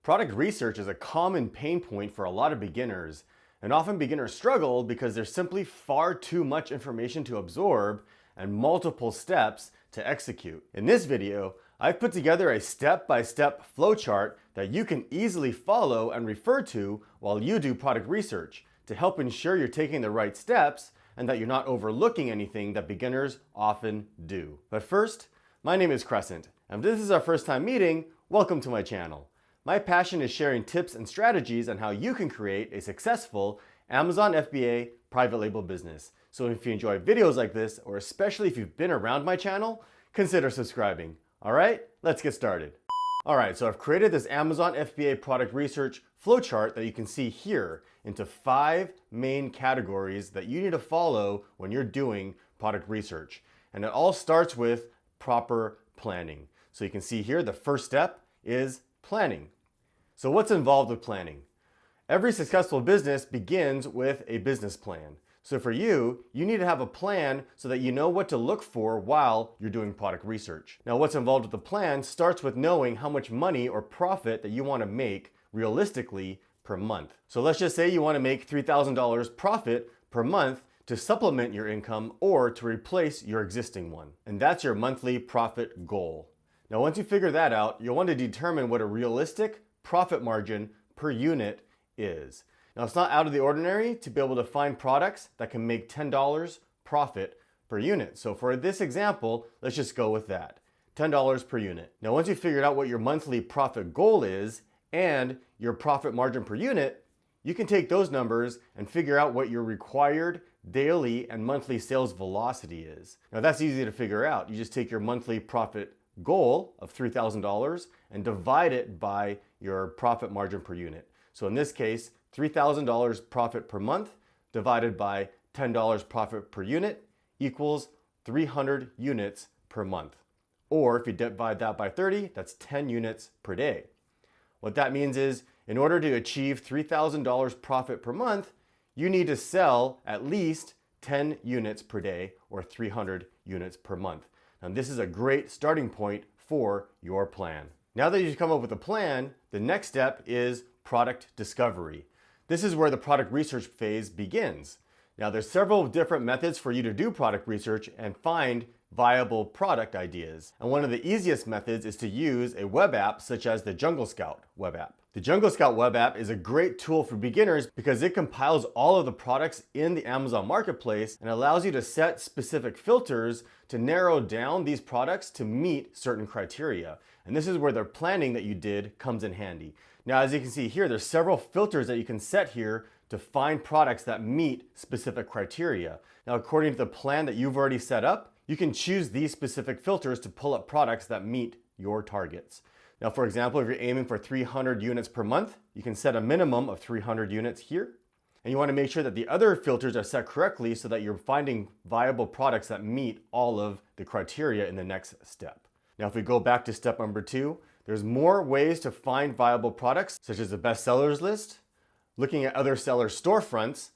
Product research is a common pain point for a lot of beginners, and often beginners struggle because there's simply far too much information to absorb and multiple steps to execute. In this video, I've put together a step-by-step flowchart that you can easily follow and refer to while you do product research to help ensure you're taking the right steps and that you're not overlooking anything that beginners often do. But first, my name is Crescent, and if this is our first time meeting, welcome to my channel. My passion is sharing tips and strategies on how you can create a successful Amazon FBA private label business. So if you enjoy videos like this, or especially if you've been around my channel, consider subscribing. All right, let's get started. All right, so I've created this Amazon FBA product research flowchart that you can see here into 5 main categories that you need to follow when you're doing product research. And it all starts with proper planning. So you can see here, the first step is planning. So what's involved with planning? Every successful business begins with a business plan. So for you, you need to have a plan so that you know what to look for while you're doing product research. Now, what's involved with the plan starts with knowing how much money or profit that you want to make realistically per month. So let's just say you want to make $3,000 profit per month to supplement your income or to replace your existing one. And that's your monthly profit goal. Now, once you figure that out, you'll want to determine what a realistic profit margin per unit is. Now, it's not out of the ordinary to be able to find products that can make $10 profit per unit. So for this example, let's just go with that, $10 per unit. Now, once you've figured out what your monthly profit goal is and your profit margin per unit, you can take those numbers and figure out what your required daily and monthly sales velocity is. Now, that's easy to figure out. You just take your monthly profit goal of $3,000 and divide it by your profit margin per unit. So in this case, $3,000 profit per month divided by $10 profit per unit equals 300 units per month. Or if you divide that by 30, that's 10 units per day. What that means is, in order to achieve $3,000 profit per month, you need to sell at least 10 units per day or 300 units per month. Now, this is a great starting point for your plan. Now that you've come up with a plan, the next step is product discovery. This is where the product research phase begins. Now, there's several different methods for you to do product research and find viable product ideas. And one of the easiest methods is to use a web app such as the Jungle Scout web app. The Jungle Scout web app is a great tool for beginners because it compiles all of the products in the Amazon marketplace and allows you to set specific filters to narrow down these products to meet certain criteria. And this is where the planning that you did comes in handy. Now, as you can see here, there's several filters that you can set here to find products that meet specific criteria. Now, according to the plan that you've already set up, you can choose these specific filters to pull up products that meet your targets. Now, for example, if you're aiming for 300 units per month, you can set a minimum of 300 units here. And you want to make sure that the other filters are set correctly so that you're finding viable products that meet all of the criteria in the next step. Now, if we go back to step number 2, there's more ways to find viable products, such as the best sellers list, looking at other sellers' storefronts,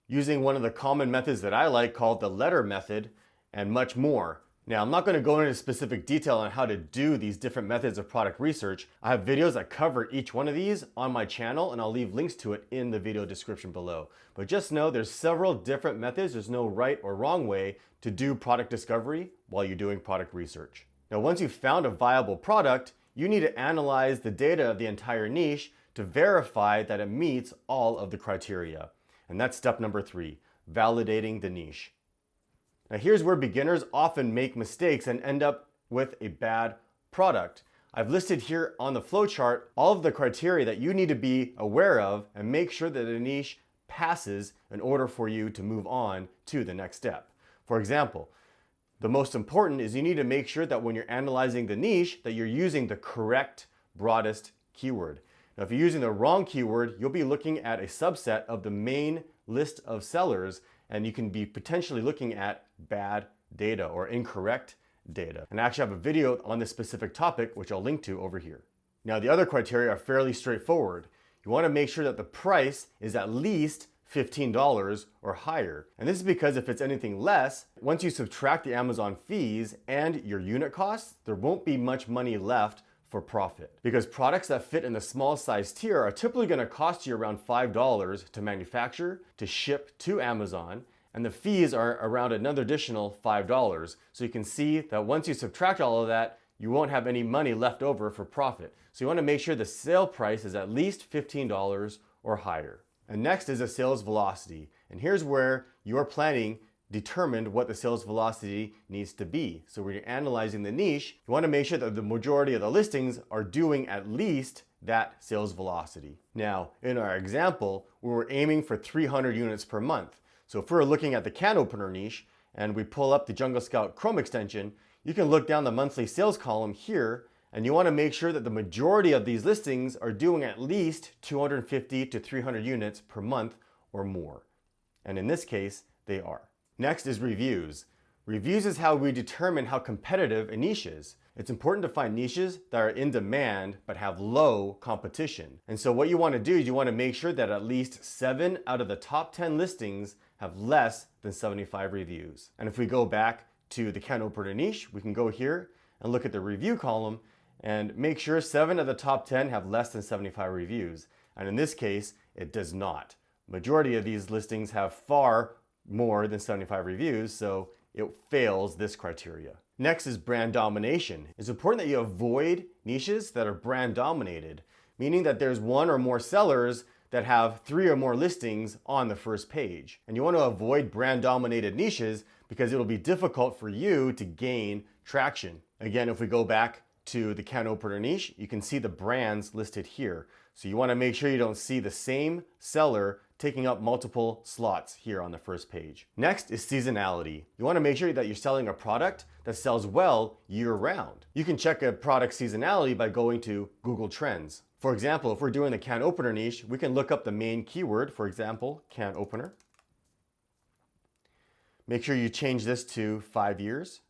using one of the common methods that I like called the letter method, and much more. Now, I'm not going to go into specific detail on how to do these different methods of product research. I have videos that cover each one of these on my channel, and I'll leave links to it in the video description below. But just know there's several different methods. There's no right or wrong way to do product discovery while you're doing product research. Now, once you've found a viable product, you need to analyze the data of the entire niche to verify that it meets all of the criteria. And that's step number 3, validating the niche. Now, here's where beginners often make mistakes and end up with a bad product. I've listed here on the flowchart all of the criteria that you need to be aware of and make sure that a niche passes in order for you to move on to the next step. For example, the most important is you need to make sure that when you're analyzing the niche that you're using the correct, broadest keyword. Now, if you're using the wrong keyword, you'll be looking at a subset of the main list of sellers, and you can be potentially looking at bad data or incorrect data. And I actually have a video on this specific topic, which I'll link to over here. Now, the other criteria are fairly straightforward. You want to make sure that the price is at least $15 or higher. And this is because if it's anything less, once you subtract the Amazon fees and your unit costs, there won't be much money left for profit. Because products that fit in the small size tier are typically going to cost you around $5 to manufacture, to ship to Amazon, and the fees are around another additional $5. So you can see that once you subtract all of that, you won't have any money left over for profit. So you want to make sure the sale price is at least $15 or higher. And next is a sales velocity. And here's where your planning determined what the sales velocity needs to be. So when you're analyzing the niche, you want to make sure that the majority of the listings are doing at least that sales velocity. Now, in our example, we were aiming for 300 units per month. So if we're looking at the can opener niche and we pull up the Jungle Scout Chrome extension, you can look down the monthly sales column here, and you want to make sure that the majority of these listings are doing at least 250 to 300 units per month or more. And in this case, they are. Next is reviews. Reviews is how we determine how competitive a niche is. It's important to find niches that are in demand but have low competition. And so what you want to do is you want to make sure that at least 7 out of the top 10 listings have less than 75 reviews. And if we go back to the can opener niche, we can go here and look at the review column and make sure 7 of the top 10 have less than 75 reviews. And in this case, it does not. Majority of these listings have far more than 75 reviews, so it fails this criteria. Next is brand domination. It's important that you avoid niches that are brand dominated, meaning that there's 1 or more sellers that have 3 or more listings on the first page. And you want to avoid brand dominated niches because it'll be difficult for you to gain traction. Again, if we go back to the can opener niche, you can see the brands listed here. So you want to make sure you don't see the same seller taking up multiple slots here on the first page. Next is seasonality. You want to make sure that you're selling a product that sells well year-round. You can check a product's seasonality by going to Google Trends. For example, if we're doing the can opener niche, we can look up the main keyword, for example, can opener. Make sure you change this to 5 years.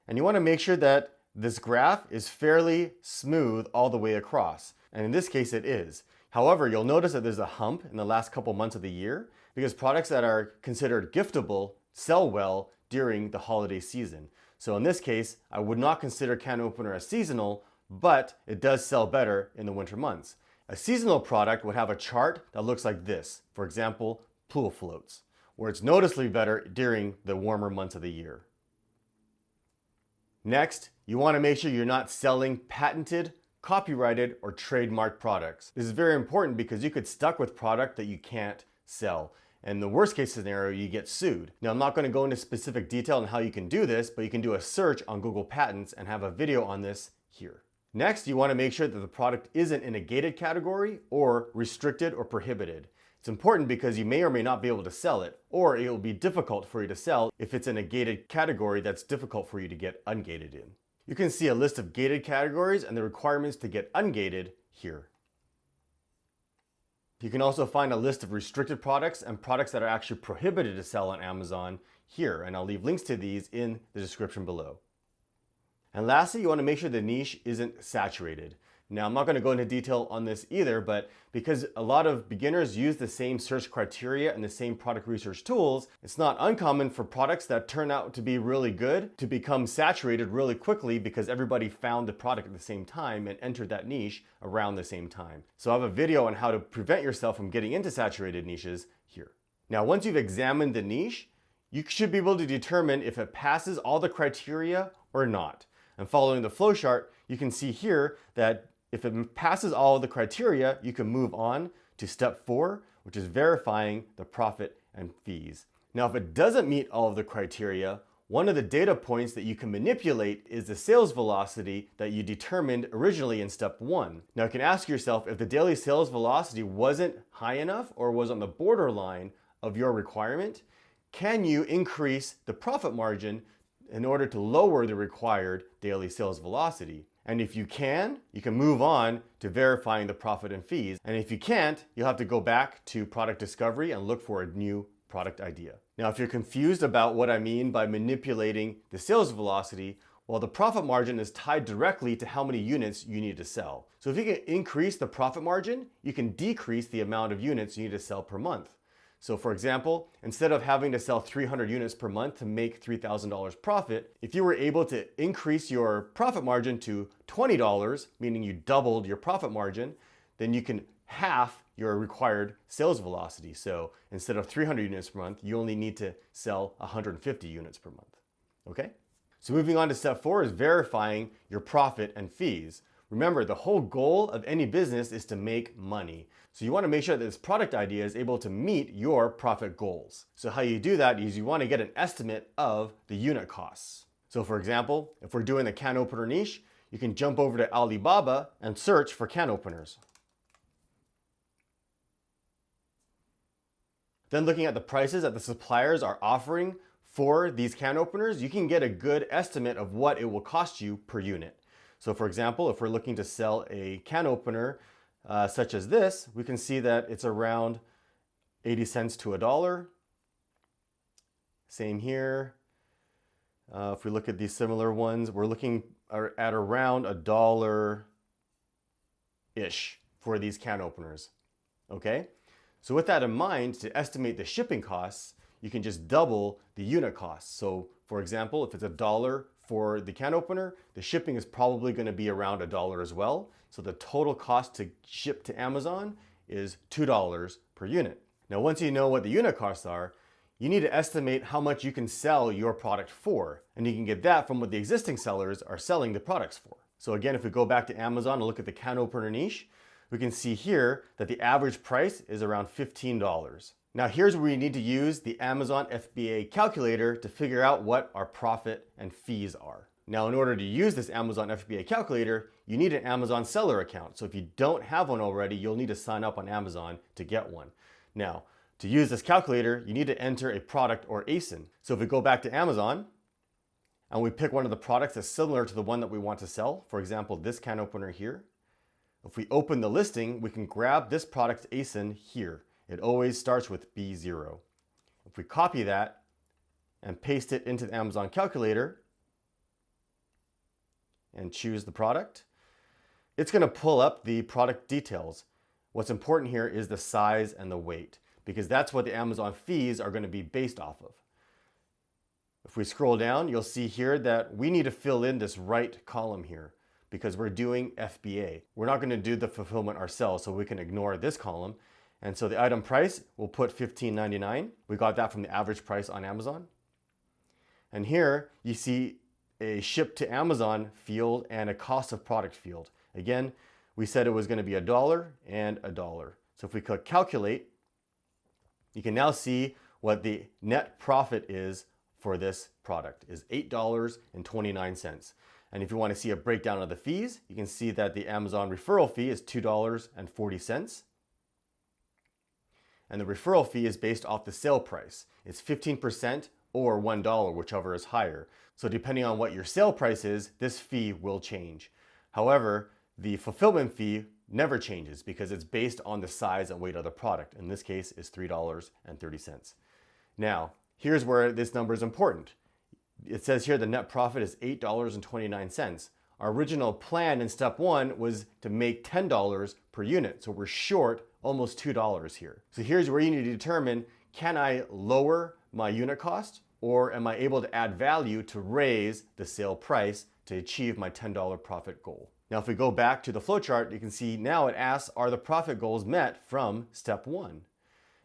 And you want to make sure that this graph is fairly smooth all the way across. And in this case, it is. However, you'll notice that there's a hump in the last couple months of the year because products that are considered giftable sell well during the holiday season. So in this case, I would not consider can opener as seasonal, but it does sell better in the winter months. A seasonal product would have a chart that looks like this. For example, pool floats, where it's noticeably better during the warmer months of the year. Next, you want to make sure you're not selling patented, copyrighted, or trademarked products. This is very important because you could stuck with product that you can't sell. And the worst case scenario, you get sued. Now, I'm not going to go into specific detail on how you can do this, but you can do a search on Google Patents and have a video on this here. Next, you want to make sure that the product isn't in a gated category or restricted or prohibited. It's important because you may or may not be able to sell it, or it will be difficult for you to sell if it's in a gated category that's difficult for you to get ungated in. You can see a list of gated categories and the requirements to get ungated here. You can also find a list of restricted products and products that are actually prohibited to sell on Amazon here, and I'll leave links to these in the description below. And lastly, you want to make sure the niche isn't saturated. Now, I'm not going to go into detail on this either, but because a lot of beginners use the same search criteria and the same product research tools, it's not uncommon for products that turn out to be really good to become saturated really quickly because everybody found the product at the same time and entered that niche around the same time. So I have a video on how to prevent yourself from getting into saturated niches here. Now, once you've examined the niche, you should be able to determine if it passes all the criteria or not. And following the flowchart, you can see here that if it passes all of the criteria, you can move on to step 4, which is verifying the profit and fees. Now, if it doesn't meet all of the criteria, one of the data points that you can manipulate is the sales velocity that you determined originally in step 1. Now, you can ask yourself if the daily sales velocity wasn't high enough or was on the borderline of your requirement, can you increase the profit margin in order to lower the required daily sales velocity? And if you can move on to verifying the profit and fees. And if you can't, you'll have to go back to product discovery and look for a new product idea. Now, if you're confused about what I mean by manipulating the sales velocity, well, the profit margin is tied directly to how many units you need to sell. So if you can increase the profit margin, you can decrease the amount of units you need to sell per month. So for example, instead of having to sell 300 units per month to make $3,000 profit, if you were able to increase your profit margin to $20, meaning you doubled your profit margin, then you can half your required sales velocity. So instead of 300 units per month, you only need to sell 150 units per month. Okay? So moving on to step 4 is verifying your profit and fees. Remember, the whole goal of any business is to make money. So you want to make sure that this product idea is able to meet your profit goals. So how you do that is you want to get an estimate of the unit costs. So for example, if we're doing the can opener niche, you can jump over to Alibaba and search for can openers. Then looking at the prices that the suppliers are offering for these can openers, you can get a good estimate of what it will cost you per unit. So for example, if we're looking to sell a can opener such as this, we can see that it's around 80 cents to $1. Same here. If we look at these similar ones, we're looking at around $1-ish for these can openers. Okay? So with that in mind, to estimate the shipping costs, you can just double the unit costs. So for example, if it's $1 for the can opener, the shipping is probably going to be around $1 as well. So the total cost to ship to Amazon is $2 per unit. Now, once you know what the unit costs are, you need to estimate how much you can sell your product for. And you can get that from what the existing sellers are selling the products for. So again, if we go back to Amazon and look at the can opener niche, we can see here that the average price is around $15. Now here's where you need to use the Amazon FBA Calculator to figure out what our profit and fees are. Now in order to use this Amazon FBA Calculator, you need an Amazon seller account. So if you don't have one already, you'll need to sign up on Amazon to get one. Now, to use this calculator, you need to enter a product or ASIN. So if we go back to Amazon and we pick one of the products that's similar to the one that we want to sell, for example, this can opener here, if we open the listing, we can grab this product's ASIN here. It always starts with B0. If we copy that and paste it into the Amazon calculator and choose the product, it's going to pull up the product details. What's important here is the size and the weight, because that's what the Amazon fees are going to be based off of. If we scroll down, you'll see here that we need to fill in this right column here because we're doing FBA. We're not going to do the fulfillment ourselves, so we can ignore this column. And so the item price, we'll put $15.99. We got that from the average price on Amazon. And here you see a ship to Amazon field and a cost of product field. Again, we said it was going to be $1 and $1. So if we click calculate, you can now see what the net profit is for this product is $8.29. And if you want to see a breakdown of the fees, you can see that the Amazon referral fee is $2.40. And the referral fee is based off the sale price. It's 15% or $1, whichever is higher. So depending on what your sale price is, this fee will change. However, the fulfillment fee never changes because it's based on the size and weight of the product. In this case, is $3.30. Now, here's where this number is important. It says here the net profit is $8.29. Our original plan in step 1 was to make $10 per unit. So we're short almost $2 here. So here's where you need to determine, can I lower my unit cost or am I able to add value to raise the sale price to achieve my $10 profit goal? Now, if we go back to the flowchart, you can see now it asks, are the profit goals met from step 1?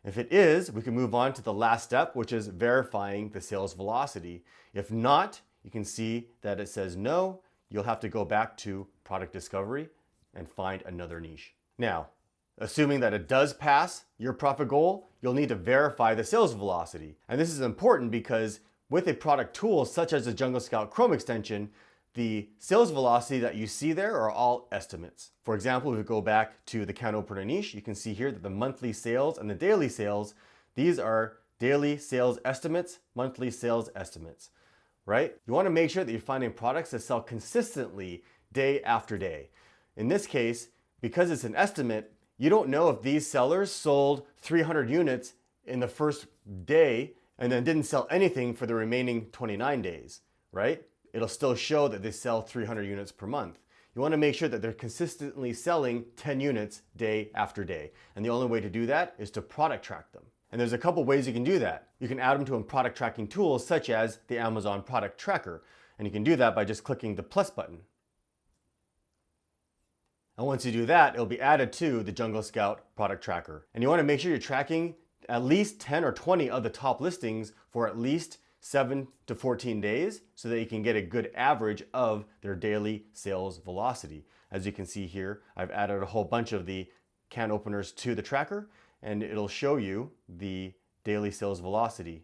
If it is, we can move on to the last step, which is verifying the sales velocity. If not, you can see that it says no. You'll have to go back to product discovery and find another niche. Now, assuming that it does pass your profit goal, you'll need to verify the sales velocity. And this is important because with a product tool such as the Jungle Scout Chrome extension, the sales velocity that you see there are all estimates. For example, if we go back to the can opener niche, you can see here that the monthly sales and the daily sales, these are daily sales estimates, monthly sales estimates, right? You want to make sure that you're finding products that sell consistently day after day. In this case, because it's an estimate, you don't know if these sellers sold 300 units in the first day and then didn't sell anything for the remaining 29 days, right? It'll still show that they sell 300 units per month. You want to make sure that they're consistently selling 10 units day after day. And the only way to do that is to product track them. And there's a couple ways you can do that. You can add them to a product tracking tool such as the Amazon Product Tracker. And you can do that by just clicking the plus button. And once you do that, it'll be added to the Jungle Scout Product Tracker. And you want to make sure you're tracking at least 10 or 20 of the top listings for at least 7 to 14 days so that you can get a good average of their daily sales velocity. As you can see here, I've added a whole bunch of the can openers to the tracker, and it'll show you the daily sales velocity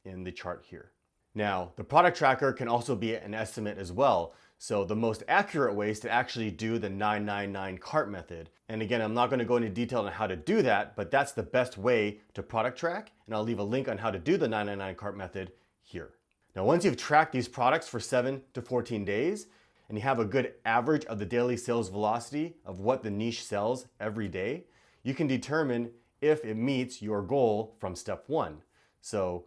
in the chart here. Now, the product tracker can also be an estimate as well. So the most accurate way is to actually do the 999 cart method. And again, I'm not going to go into detail on how to do that, but that's the best way to product track. And I'll leave a link on how to do the 999 cart method here. Now, once you've tracked these products for 7 to 14 days, and you have a good average of the daily sales velocity of what the niche sells every day, you can determine if it meets your goal from step 1. So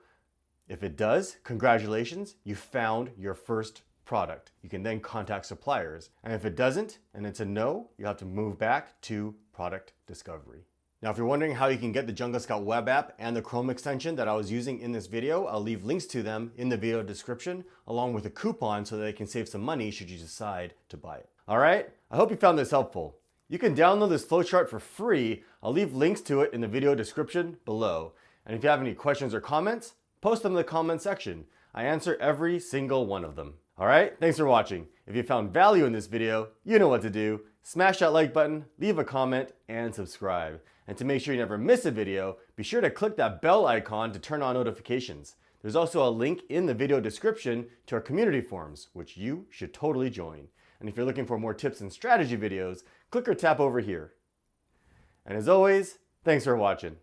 if it does, congratulations, you found your first product. You can then contact suppliers. And if it doesn't, and it's a no, you have to move back to product discovery. Now, if you're wondering how you can get the Jungle Scout web app and the Chrome extension that I was using in this video, I'll leave links to them in the video description, along with a coupon so that you can save some money should you decide to buy it. All right, I hope you found this helpful. You can download this flowchart for free. I'll leave links to it in the video description below. And if you have any questions or comments, post them in the comment section. I answer every single one of them. All right, thanks for watching. If you found value in this video, you know what to do. Smash that like button, leave a comment, and subscribe. And to make sure you never miss a video, be sure to click that bell icon to turn on notifications. There's also a link in the video description to our community forums, which you should totally join. And if you're looking for more tips and strategy videos, click or tap over here. And as always, thanks for watching.